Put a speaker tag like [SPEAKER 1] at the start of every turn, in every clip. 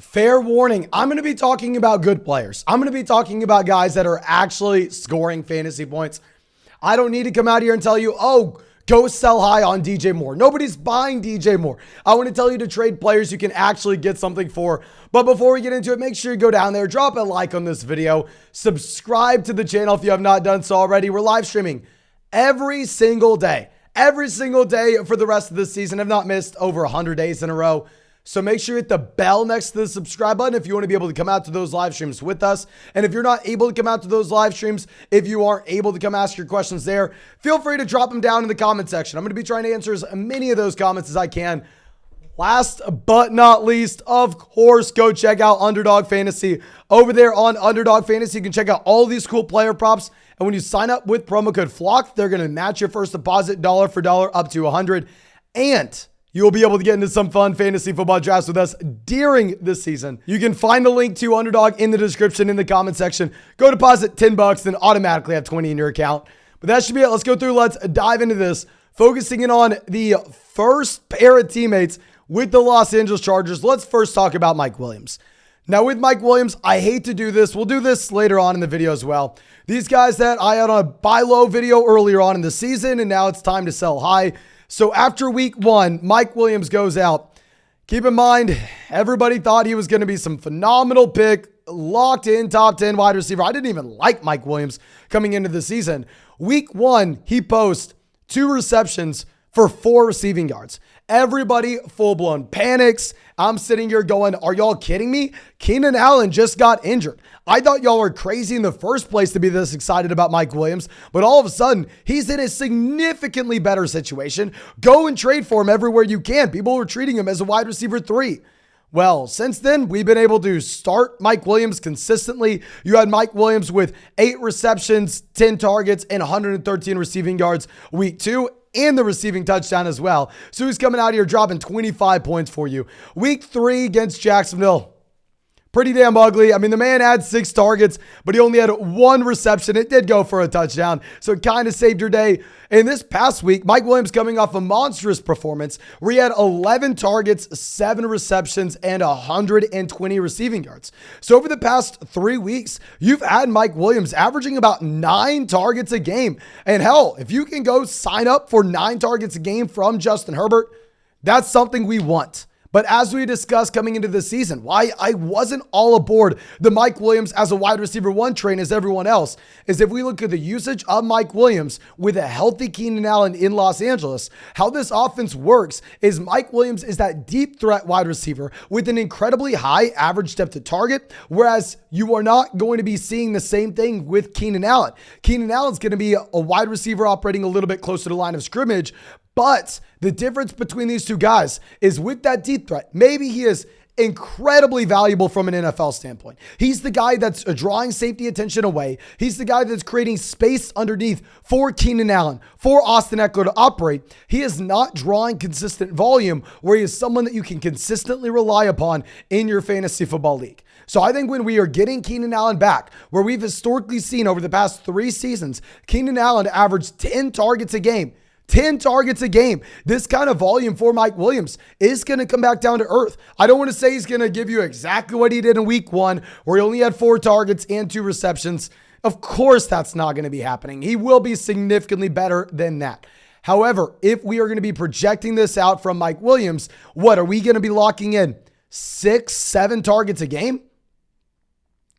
[SPEAKER 1] Fair warning, I'm going to be talking about good players. I'm going to be talking about guys that are actually scoring fantasy points. I don't need to come out here and tell you, oh, go sell high on DJ Moore. Nobody's buying DJ Moore. I want to tell you to trade players you can actually get something for. But before we get into it, make sure you go down there, drop a like on this video, subscribe to the channel if you have not done so already. We're live streaming every single day for the rest of this season. I've not missed over 100 days in a row. So make sure you hit the bell next to the subscribe button if you want to be able to come out to those live streams with us. And if you're not able to come out to those live streams, if you aren't able to come ask your questions there, feel free to drop them down in the comment section. I'm going to be trying to answer as many of those comments as I can. Last but not least, of course, go check out Underdog Fantasy. Over there on Underdog Fantasy, you can check out all these cool player props. And when you sign up with promo code FLOCK, they're going to match your first deposit dollar for dollar up to $100. And you'll be able to get into some fun fantasy football drafts with us during this season. You can find the link to Underdog in the description in the comment section. Go deposit $10, then automatically have 20 in your account. But that should be it. Let's go through. Let's dive into this. Focusing in on the first pair of teammates with the Los Angeles Chargers. Let's first talk about Mike Williams. Now with Mike Williams, I hate to do this. We'll do this later on in the video as well. These guys that I had on a buy low video earlier on in the season, and now it's time to sell high. So after week one, Mike Williams goes out. Keep in mind, everybody thought he was going to be some phenomenal pick, locked in top 10 wide receiver. I didn't even like Mike Williams coming into the season. Week one, he posts 2 receptions for 4 receiving yards. Everybody full-blown panics. I'm sitting here going, are y'all kidding me? Keenan Allen just got injured. I thought y'all were crazy in the first place to be this excited about Mike Williams, but all of a sudden, he's in a significantly better situation. Go and trade for him everywhere you can. People were treating him as a wide receiver 3. Well, since then, we've been able to start Mike Williams consistently. You had Mike Williams with 8 receptions, 10 targets, and 113 receiving yards week 2. And the receiving touchdown as well. So he's coming out here dropping 25 points for you. Week 3 against Jacksonville. Pretty damn ugly. I mean, the man had 6 targets, but he only had 1 reception. It did go for a touchdown, so it kind of saved your day. In this past week, Mike Williams coming off a monstrous performance where he had 11 targets, 7 receptions, and 120 receiving yards. So over the past 3 weeks, you've had Mike Williams averaging about 9 targets a game. And hell, if you can go sign up for 9 targets a game from Justin Herbert, that's something we want. But as we discussed coming into the season, why I wasn't all aboard the Mike Williams as a wide receiver 1 train as everyone else is if we look at the usage of Mike Williams with a healthy Keenan Allen in Los Angeles, how this offense works is Mike Williams is that deep threat wide receiver with an incredibly high average depth of target, whereas you are not going to be seeing the same thing with Keenan Allen. Keenan Allen's going to be a wide receiver operating a little bit closer to the line of scrimmage. But the difference between these two guys is with that deep threat. Maybe he is incredibly valuable from an NFL standpoint. He's the guy that's drawing safety attention away. He's the guy that's creating space underneath for Keenan Allen, for Austin Eckler to operate. He is not drawing consistent volume where he is someone that you can consistently rely upon in your fantasy football league. So I think when we are getting Keenan Allen back, where we've historically seen over the past 3 seasons, Keenan Allen averaged 10 targets a game. 10 targets a game. This kind of volume for Mike Williams is going to come back down to earth. I don't want to say he's going to give you exactly what he did in week 1, where he only had 4 targets and 2 receptions. Of course, that's not going to be happening. He will be significantly better than that. However, if we are going to be projecting this out from Mike Williams, what are we going to be locking in? 6, 7 targets a game?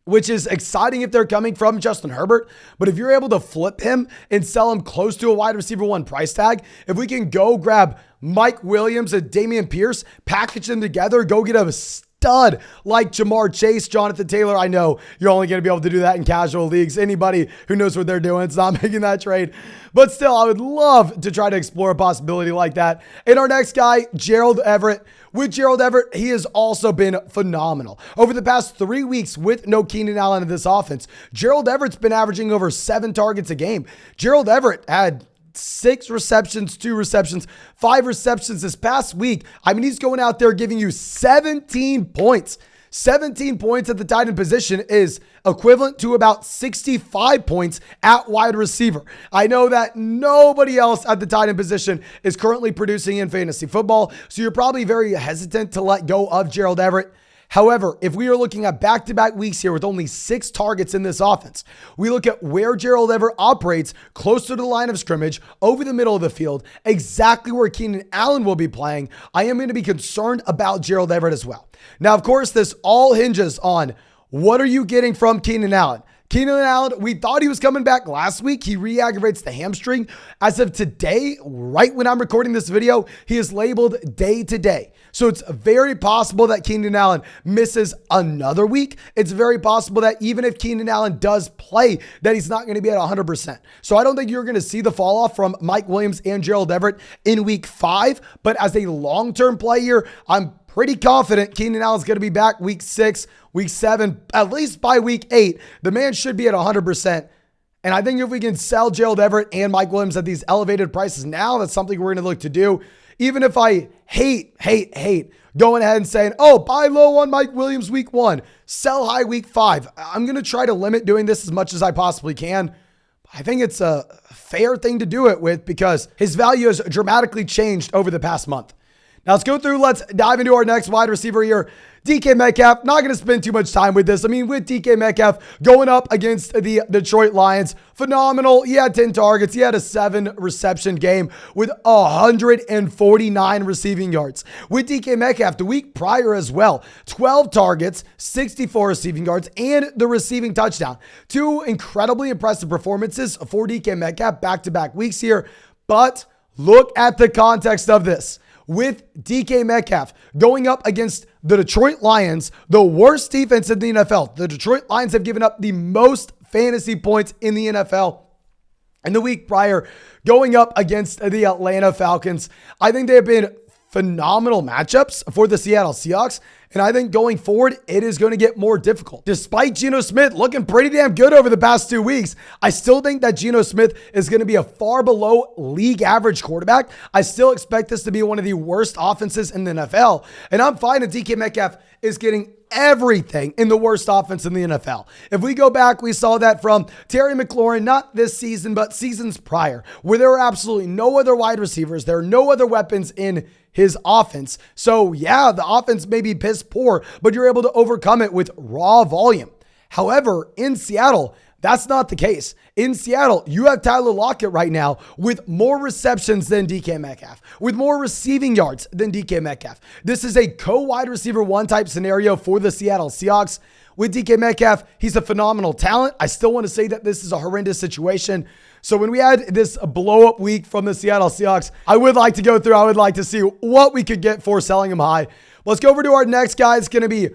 [SPEAKER 1] Which is exciting if they're coming from Justin Herbert. But if you're able to flip him and sell him close to a wide receiver 1 price tag, if we can go grab Mike Williams and Dameon Pierce, package them together, go get a stud like Jamar Chase, Jonathan Taylor. I know you're only going to be able to do that in casual leagues. Anybody who knows what they're doing, it's not making that trade. But still, I would love to try to explore a possibility like that. And our next guy, Gerald Everett. With Gerald Everett, he has also been phenomenal. Over the past 3 weeks with no Keenan Allen in this offense, Gerald Everett's been averaging over 7 targets a game. Gerald Everett had 6 receptions, 2 receptions, 5 receptions this past week. I mean, he's going out there giving you 17 points. 17 points at the tight end position is equivalent to about 65 points at wide receiver. I know that nobody else at the tight end position is currently producing in fantasy football, so you're probably very hesitant to let go of Gerald Everett. However, if we are looking at back-to-back weeks here with only 6 targets in this offense, we look at where Gerald Everett operates closer to the line of scrimmage, over the middle of the field, exactly where Keenan Allen will be playing. I am going to be concerned about Gerald Everett as well. Now, of course, this all hinges on what are you getting from Keenan Allen? Keenan Allen, we thought he was coming back last week. He re-aggravates the hamstring. As of today, right when I'm recording this video, he is labeled day to day. So it's very possible that Keenan Allen misses another week. It's very possible that even if Keenan Allen does play, that he's not going to be at 100%. So I don't think you're going to see the fall off from Mike Williams and Gerald Everett in week 5. But as a long-term play here, I'm pretty confident Keenan Allen's going to be back week 6, week 7, at least by week 8. The man should be at 100%. And I think if we can sell Gerald Everett and Mike Williams at these elevated prices now, that's something we're going to look to do. Even if I hate going ahead and saying, oh, buy low on Mike Williams week 1, sell high week 5. I'm going to try to limit doing this as much as I possibly can. I think it's a fair thing to do it with because his value has dramatically changed over the past month. Now let's go through. Let's dive into our next wide receiver here. DK Metcalf, not going to spend too much time with this. I mean, with DK Metcalf going up against the Detroit Lions, phenomenal. He had 10 targets. He had a 7 reception game with 149 receiving yards. With DK Metcalf, the week prior as well, 12 targets, 64 receiving yards, and the receiving touchdown. 2 incredibly impressive performances for DK Metcalf back-to-back weeks here. But look at the context of this. With DK Metcalf going up against the Detroit Lions, the worst defense in the NFL. The Detroit Lions have given up the most fantasy points in the NFL. And the week prior, going up against the Atlanta Falcons, I think they have been phenomenal matchups for the Seattle Seahawks. And I think going forward, it is going to get more difficult. Despite Geno Smith looking pretty damn good over the past 2 weeks, I still think that Geno Smith is going to be a far below league average quarterback. I still expect this to be one of the worst offenses in the NFL. And I'm fine if DK Metcalf is getting everything in the worst offense in the NFL. If we go back, we saw that from Terry McLaurin, not this season, but seasons prior, where there were absolutely no other wide receivers. There are no other weapons in his offense. So yeah, the offense may be piss poor, but you're able to overcome it with raw volume. However, in Seattle, that's not the case. In Seattle, you have Tyler Lockett right now with more receptions than DK Metcalf, with more receiving yards than DK Metcalf. This is a co-wide receiver 1 type scenario for the Seattle Seahawks. With DK Metcalf, he's a phenomenal talent. I still want to say that this is a horrendous situation. So when we had this blow-up week from the Seattle Seahawks, I would like to go through. I would like to see what we could get for selling him high. Let's go over to our next guy. It's going to be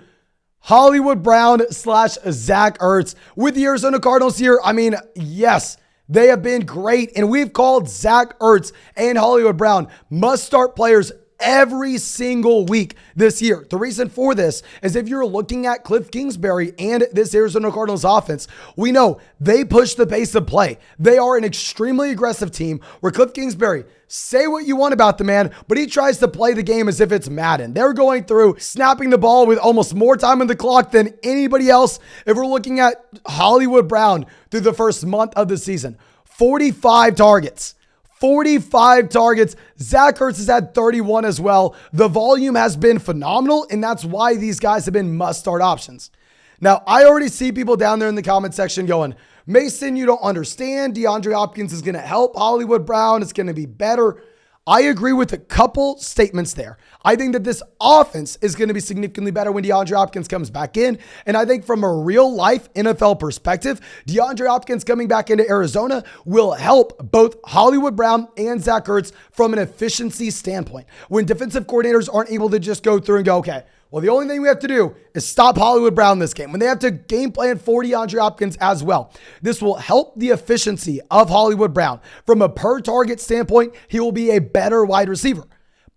[SPEAKER 1] Hollywood Brown / Zach Ertz. With the Arizona Cardinals here, I mean, yes, they have been great. And we've called Zach Ertz and Hollywood Brown must-start players every single week this year. The reason for this is if you're looking at Cliff Kingsbury and this Arizona Cardinals offense, we know they push the pace of play. They are an extremely aggressive team where Cliff Kingsbury, say what you want about the man, but he tries to play the game as if it's Madden. They're going through snapping the ball with almost more time on the clock than anybody else. If we're looking at Hollywood Brown through the first month of the season, 45 targets. 45 targets. Zach Ertz has had 31 as well. The volume has been phenomenal, and that's why these guys have been must-start options. Now, I already see people down there in the comment section going, Mason, you don't understand. DeAndre Hopkins is going to help Hollywood Brown. It's going to be better. I agree with a couple statements there. I think that this offense is going to be significantly better when DeAndre Hopkins comes back in. And I think from a real life NFL perspective, DeAndre Hopkins coming back into Arizona will help both Hollywood Brown and Zach Ertz from an efficiency standpoint. When defensive coordinators aren't able to just go through and go, okay, well, the only thing we have to do is stop Hollywood Brown this game. When they have to game plan for DeAndre Hopkins as well. This will help the efficiency of Hollywood Brown. From a per target standpoint, he will be a better wide receiver.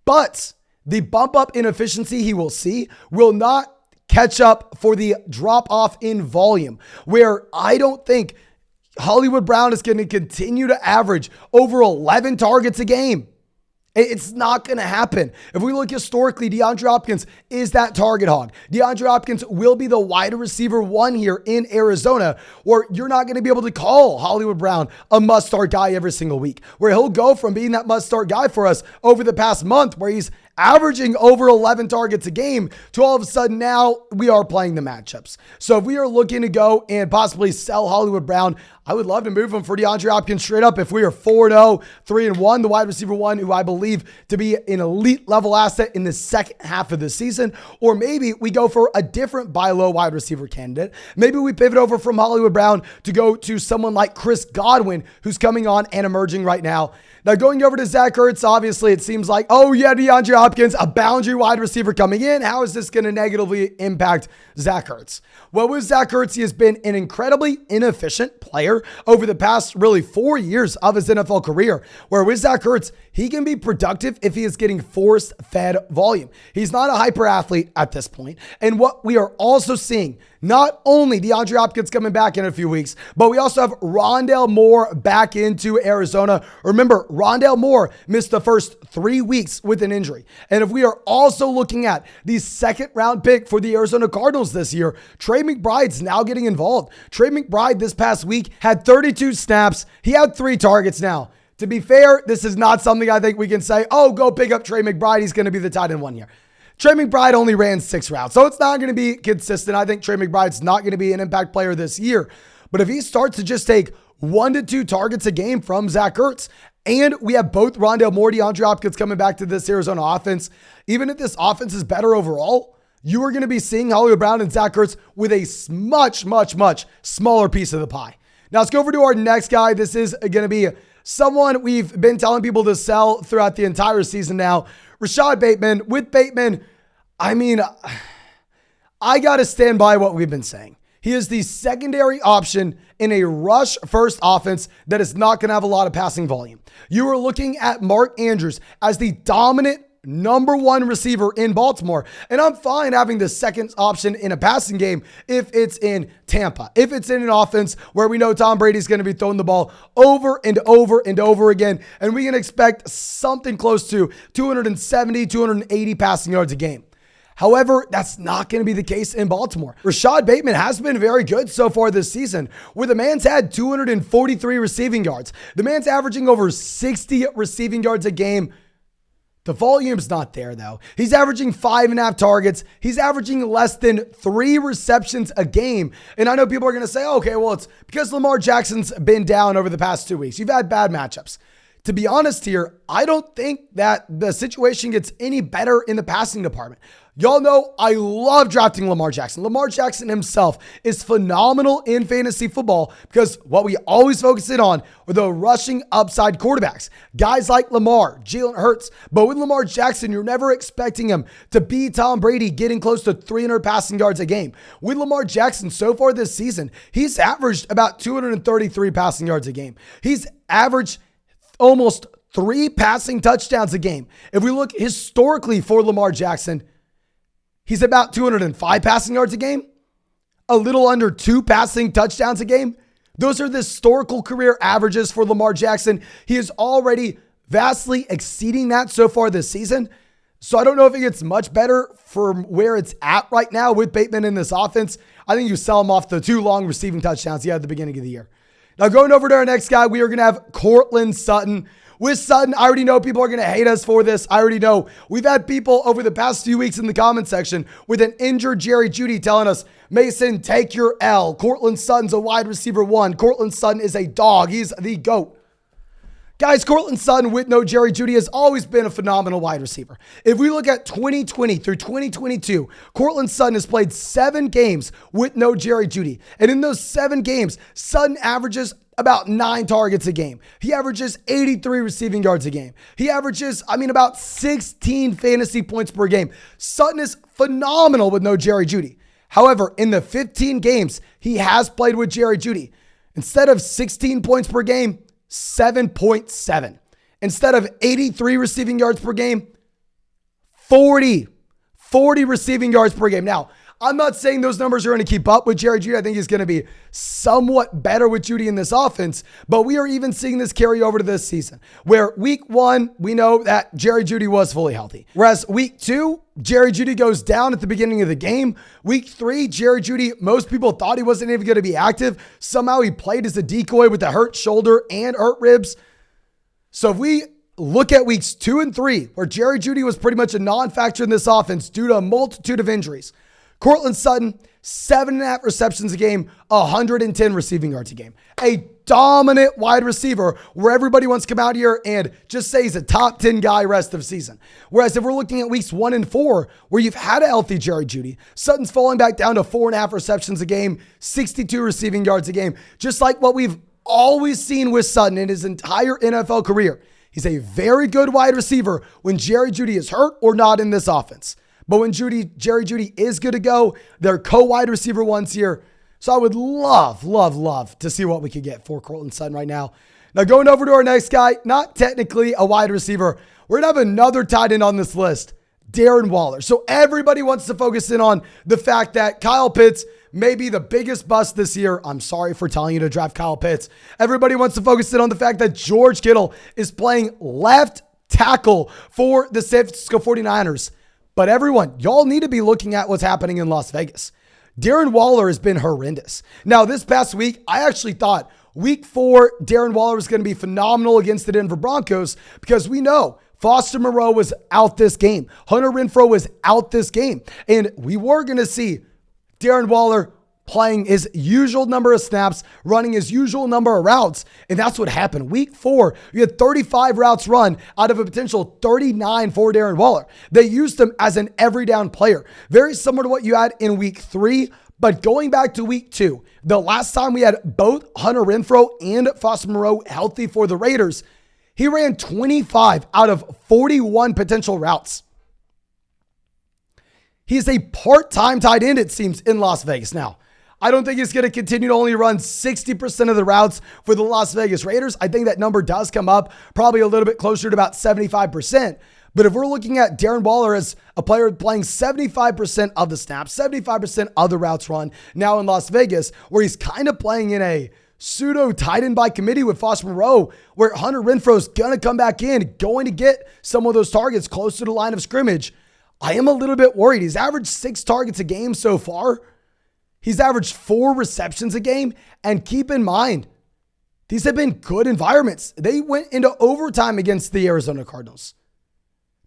[SPEAKER 1] But the bump up in efficiency he will see will not catch up for the drop off in volume, where I don't think Hollywood Brown is going to continue to average over 11 targets a game. It's not going to happen. If we look historically, DeAndre Hopkins is that target hog. DeAndre Hopkins will be the wide receiver 1 here in Arizona, where you're not going to be able to call Hollywood Brown a must-start guy every single week, where he'll go from being that must-start guy for us over the past month, where he's averaging over 11 targets a game, to all of a sudden now we are playing the matchups. So if we are looking to go and possibly sell Hollywood Brown, I would love to move him for DeAndre Hopkins straight up. If we are 4-0, 3-1, the wide receiver one, who I believe to be an elite level asset in the second half of the season, or maybe we go for a different buy low wide receiver candidate. Maybe we pivot over from Hollywood Brown to go to someone like Chris Godwin, who's coming on and emerging right now. Now, going over to Zach Ertz, obviously it seems like, oh yeah, DeAndre Hopkins, a boundary wide receiver coming in. How is this going to negatively impact Zach Ertz? Well, with Zach Ertz, he has been an incredibly inefficient player over the past really 4 years of his NFL career, where with Zach Ertz, he can be productive if he is getting force-fed volume. He's not a hyper athlete at this point. And what we are also seeing, not only DeAndre Hopkins coming back in a few weeks, but we also have Rondale Moore back into Arizona. Remember, Rondale Moore missed the first 3 weeks with an injury. And if we are also looking at the second round pick for the Arizona Cardinals this year, Trey McBride's now getting involved. Trey McBride this past week had 32 snaps. He had 3 targets now. To be fair, this is not something I think we can say, oh, go pick up Trey McBride. He's going to be the tight end 1 year. Trey McBride only ran 6 routes, so it's not going to be consistent. I think Trey McBride's not going to be an impact player this year. But if he starts to just take 1 to 2 targets a game from Zach Ertz, and we have both Rondale Moore, DeAndre Hopkins coming back to this Arizona offense, even if this offense is better overall, you are going to be seeing Hollywood Brown and Zach Ertz with a much, much, much smaller piece of the pie. Now let's go over to our next guy. This is going to be someone we've been telling people to sell throughout the entire season now. Rashad Bateman. With Bateman, I mean, I got to stand by what we've been saying. He is the secondary option in a rush-first offense that is not going to have a lot of passing volume. You are looking at Mark Andrews as the dominant number 1 receiver in Baltimore. And I'm fine having the second option in a passing game if it's in Tampa. If it's in an offense where we know Tom Brady's going to be throwing the ball over and over and over again, and we can expect something close to 270, 280 passing yards a game. However, that's not going to be the case in Baltimore. Rashad Bateman has been very good so far this season, where the man's had 243 receiving yards. The man's averaging over 60 receiving yards a game. The volume's not there, though. He's averaging 5.5 targets. He's averaging less than 3 receptions a game. And I know people are going to say, okay, well, it's because Lamar Jackson's been down over the past 2 weeks. You've had bad matchups. To be honest here, I don't think that the situation gets any better in the passing department. Y'all know I love drafting Lamar Jackson. Lamar Jackson himself is phenomenal in fantasy football because what we always focus in on are the rushing upside quarterbacks. Guys like Lamar, Jalen Hurts. But with Lamar Jackson, you're never expecting him to be Tom Brady getting close to 300 passing yards a game. With Lamar Jackson so far this season, he's averaged about 233 passing yards a game. He's averaged almost 3 passing touchdowns a game. If we look historically for Lamar Jackson, he's about 205 passing yards a game, a little under 2 passing touchdowns a game. Those are the historical career averages for Lamar Jackson. He is already vastly exceeding that so far this season. So I don't know if it gets much better from where it's at right now with Bateman in this offense. I think you sell him off the 2 long receiving touchdowns he had at the beginning of the year. Now going over to our next guy, we are going to have Courtland Sutton. With Sutton, I already know people are going to hate us for this. I already know. We've had people over the past few weeks in the comment section with an injured Jerry Jeudy telling us, Mason, take your L. Courtland Sutton's a wide receiver 1. Courtland Sutton is a dog. He's the GOAT. Guys, Courtland Sutton with no Jerry Jeudy has always been a phenomenal wide receiver. If we look at 2020 through 2022, Courtland Sutton has played 7 games with no Jerry Jeudy. And in those 7 games, Sutton averages about 9 targets a game. He averages 83 receiving yards a game. He averages, about 16 fantasy points per game. Sutton is phenomenal with no Jerry Jeudy. However, in the 15 games he has played with Jerry Jeudy, instead of 16 points per game, 7.7. Instead of 83 receiving yards per game, 40 receiving yards per game. Now, I'm not saying those numbers are going to keep up with Jerry Jeudy. I think he's going to be somewhat better with Jeudy in this offense, but we are even seeing this carry over to this season, where week 1, we know that Jerry Jeudy was fully healthy. Whereas week 2, Jerry Jeudy goes down at the beginning of the game. Week 3, Jerry Jeudy, most people thought he wasn't even going to be active. Somehow he played as a decoy with a hurt shoulder and hurt ribs. So if we look at weeks 2 and 3, where Jerry Jeudy was pretty much a non-factor in this offense due to a multitude of injuries. Courtland Sutton, 7.5 receptions a game, 110 receiving yards a game. A dominant wide receiver where everybody wants to come out here and just say he's a top 10 guy rest of season. Whereas if we're looking at weeks 1 and 4, where you've had a healthy Jerry Jeudy, Sutton's falling back down to 4.5 receptions a game, 62 receiving yards a game, just like what we've always seen with Sutton in his entire NFL career. He's a very good wide receiver when Jerry Jeudy is hurt or not in this offense. But when Jerry Jeudy is good to go, they're co-wide receiver ones here. So I would love to see what we could get for Courtland Sutton right now. Now going over to our next guy, not technically a wide receiver. We're going to have another tight end on this list, Darren Waller. So everybody wants to focus in on the fact that Kyle Pitts may be the biggest bust this year. I'm sorry for telling you to draft Kyle Pitts. Everybody wants to focus in on the fact that George Kittle is playing left tackle for the San Francisco 49ers. But everyone, y'all need to be looking at what's happening in Las Vegas. Darren Waller has been horrendous. Now, this past week, I actually thought week 4, Darren Waller was going to be phenomenal against the Denver Broncos because we know Foster Moreau was out this game. Hunter Renfrow was out this game. And we were going to see Darren Waller playing his usual number of snaps, running his usual number of routes. And that's what happened. Week 4, you had 35 routes run out of a potential 39 for Darren Waller. They used him as an every down player. Very similar to what you had in week 3. But going back to week 2, the last time we had both Hunter Renfrow and Foster Moreau healthy for the Raiders, he ran 25 out of 41 potential routes. He's a part-time tight end, it seems, in Las Vegas now. I don't think he's going to continue to only run 60% of the routes for the Las Vegas Raiders. I think that number does come up probably a little bit closer to about 75%. But if we're looking at Darren Waller as a player playing 75% of the snaps, 75% of the routes run now in Las Vegas, where he's kind of playing in a pseudo tight end by committee with Foster Moreau, where Hunter Renfrow is going to come back in, going to get some of those targets close to the line of scrimmage, I am a little bit worried. He's averaged 6 targets a game so far. He's averaged 4 receptions a game. And keep in mind, these have been good environments. They went into overtime against the Arizona Cardinals.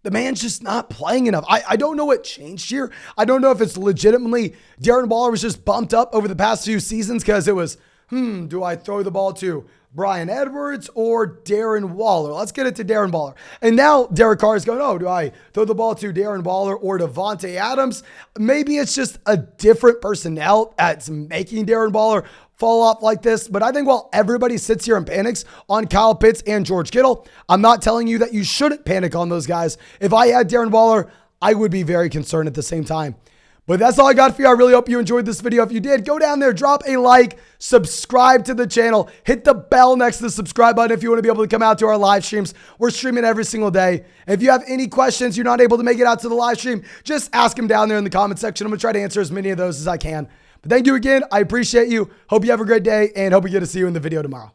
[SPEAKER 1] The man's just not playing enough. I don't know what changed here. I don't know if it's legitimately Darren Waller was just bumped up over the past few seasons because it was, do I throw the ball to Bryan Edwards or Darren Waller? Let's get it to Darren Waller. And now Derek Carr is going, oh, do I throw the ball to Darren Waller or Devontae Adams? Maybe it's just a different personnel that's making Darren Waller fall off like this. But I think while everybody sits here and panics on Kyle Pitts and George Kittle, I'm not telling you that you shouldn't panic on those guys. If I had Darren Waller, I would be very concerned at the same time. But that's all I got for you. I really hope you enjoyed this video. If you did, go down there, drop a like, subscribe to the channel, hit the bell next to the subscribe button if you want to be able to come out to our live streams. We're streaming every single day. If you have any questions, you're not able to make it out to the live stream, just ask them down there in the comment section. I'm going to try to answer as many of those as I can. But thank you again. I appreciate you. Hope you have a great day and hope we get to see you in the video tomorrow.